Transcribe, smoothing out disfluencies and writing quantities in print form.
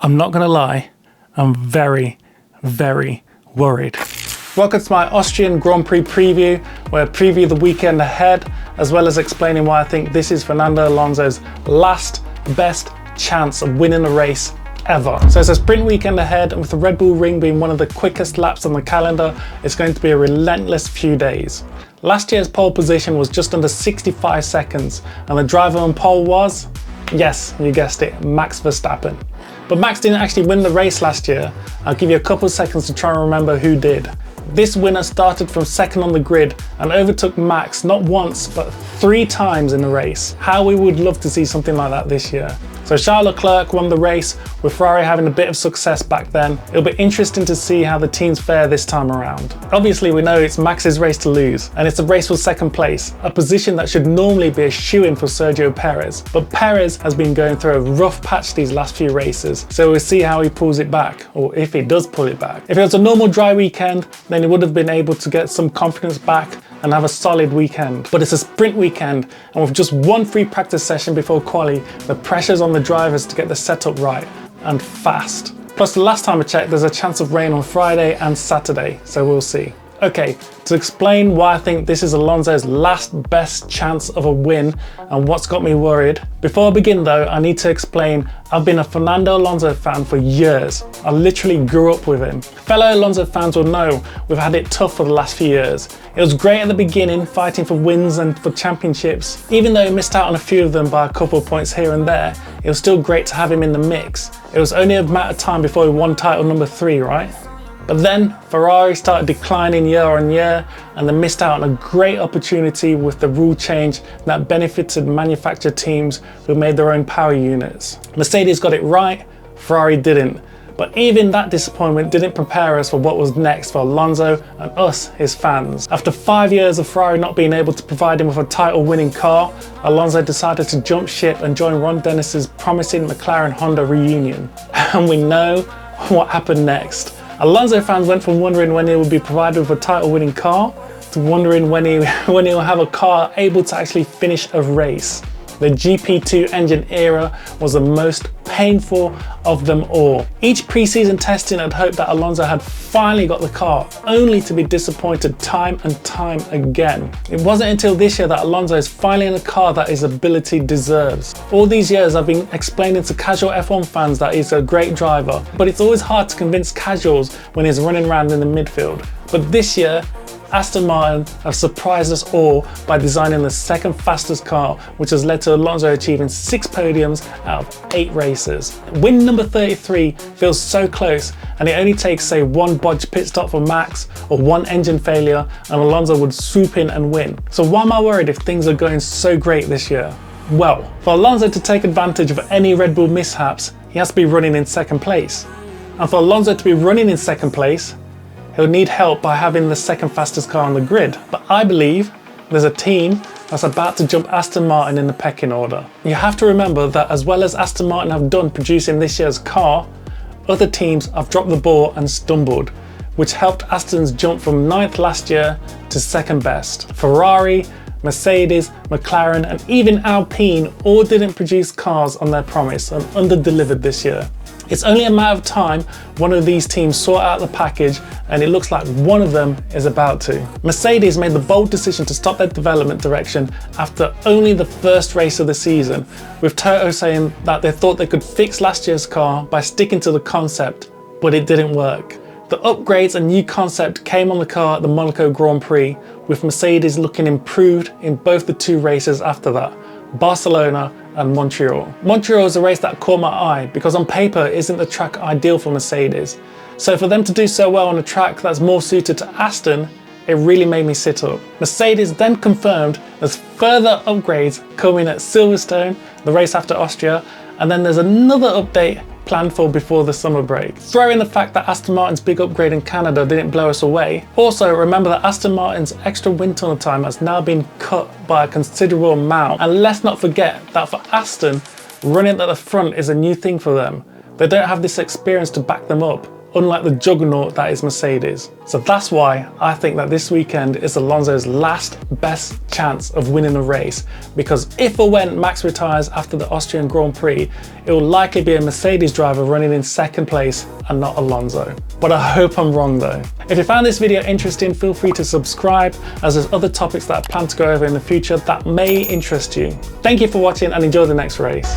I'm not gonna lie, I'm very, very worried. Welcome to my Austrian Grand Prix preview, where I preview the weekend ahead, as well as explaining why I think this is Fernando Alonso's last best chance of winning a race ever. So it's a sprint weekend ahead, and with the Red Bull Ring being one of the quickest laps on the calendar, it's going to be a relentless few days. Last year's pole position was just under 65 seconds, and the driver on pole was, yes, you guessed it, Max Verstappen. But Max didn't actually win the race last year. I'll give you a couple of seconds to try and remember who did. This winner started from second on the grid and overtook Max not once, but 3 times in the race. How we would love to see something like that this year. So Charles Leclerc won the race, with Ferrari having a bit of success back then. It'll be interesting to see how the teams fare this time around. Obviously we know it's Max's race to lose, and it's a race for second place, a position that should normally be a shoo-in for Sergio Perez. But Perez has been going through a rough patch these last few races, so we'll see how he pulls it back, or if he does pull it back. If it was a normal dry weekend, then he would have been able to get some confidence back and have a solid weekend. But it's a sprint weekend, and with just one free practice session before quali, the pressure's on the drivers to get the setup right, and fast. Plus, the last time I checked, there's a chance of rain on Friday and Saturday, so we'll see. Okay, to explain why I think this is Alonso's last best chance of a win and what's got me worried. Before I begin though, I need to explain I've been a Fernando Alonso fan for years. I literally grew up with him. Fellow Alonso fans will know we've had it tough for the last few years. It was great at the beginning, fighting for wins and for championships. Even though he missed out on a few of them by a couple of points here and there, it was still great to have him in the mix. It was only a matter of time before he won title number 3, right? But then Ferrari started declining year on year, and they missed out on a great opportunity with the rule change that benefited manufacturer teams who made their own power units. Mercedes got it right, Ferrari didn't. But even that disappointment didn't prepare us for what was next for Alonso and us, his fans. After 5 years of Ferrari not being able to provide him with a title-winning car, Alonso decided to jump ship and join Ron Dennis's promising McLaren-Honda reunion. And we know what happened next. Alonso fans went from wondering when he would be provided with a title-winning car to wondering when he'll have a car able to actually finish a race. The GP2 engine era was the most painful of them all. Each pre-season testing had hoped that Alonso had finally got the car, only to be disappointed time and time again. It wasn't until this year that Alonso is finally in a car that his ability deserves. All these years I've been explaining to casual F1 fans that he's a great driver, but it's always hard to convince casuals when he's running around in the midfield. But this year, Aston Martin have surprised us all by designing the second fastest car, which has led to Alonso achieving 6 podiums out of 8 races. Win number 33 feels so close, and it only takes, say, one bodged pit stop for Max or one engine failure and Alonso would swoop in and win. So why am I worried if things are going so great this year? Well, for Alonso to take advantage of any Red Bull mishaps, he has to be running in second place. And for Alonso to be running in second place, he'll need help by having the second fastest car on the grid. But I believe there's a team that's about to jump Aston Martin in the pecking order. You have to remember that as well as Aston Martin have done producing this year's car, other teams have dropped the ball and stumbled, which helped Aston's jump from 9th last year to 2nd best. Ferrari, Mercedes, McLaren and even Alpine all didn't produce cars on their promise and under-delivered this year. It's only a matter of time one of these teams sort out the package, and it looks like one of them is about to. Mercedes made the bold decision to stop their development direction after only the first race of the season, with Toto saying that they thought they could fix last year's car by sticking to the concept, but it didn't work. The upgrades and new concept came on the car at the Monaco Grand Prix, with Mercedes looking improved in both the 2 races after that, Barcelona and Montreal. Montreal is a race that caught my eye because on paper it isn't the track ideal for Mercedes. So for them to do so well on a track that's more suited to Aston, it really made me sit up. Mercedes then confirmed there's further upgrades coming at Silverstone, the race after Austria, and then there's another update planned for before the summer break. Throw in the fact that Aston Martin's big upgrade in Canada didn't blow us away. Also, remember that Aston Martin's extra wind tunnel time has now been cut by a considerable amount. And let's not forget that for Aston, running at the front is a new thing for them. They don't have this experience to back them up. unlike the juggernaut that is Mercedes. So that's why I think that this weekend is Alonso's last best chance of winning a race, because if or when Max retires after the Austrian Grand Prix, it will likely be a Mercedes driver running in second place and not Alonso. But I hope I'm wrong though. If you found this video interesting, feel free to subscribe, as there's other topics that I plan to go over in the future that may interest you. Thank you for watching and enjoy the next race.